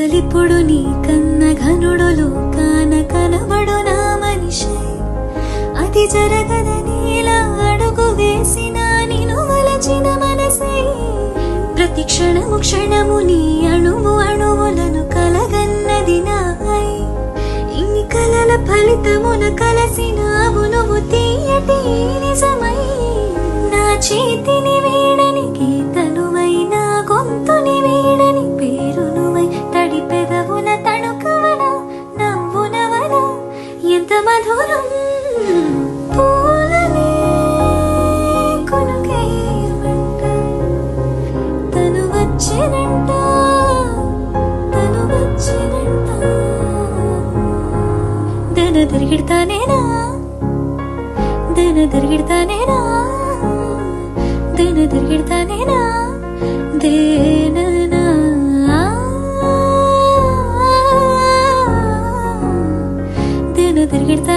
అసలిప్పుడు నీ కన్న ఘనుడులు కాన కనబడు నా మనిషి అది జరగదనేలా అడుగు వేసిన నిను వలచిన మనసే ప్రతి క్షణము క్షణము నీ అణువు అణువులను కలగన్నది నాపై ఇన్ని కలల ఫలితమున కలసినావు నువ్వు తీయటి నిజమై నా చేతిని వీడనికి తనువై నా గొంతుని వీడని పేరు నువ్వై తడి పెదవుల తణుకవన నవ్వునవన ఎంత మధురం పూలనే కొనుకేయమంట తను వచ్చినంట దన తిరిగిడతానేనా దన తిరిగిడతానేనా దన తిరిగిడతానేనా దేననా దన తిరిగిడతా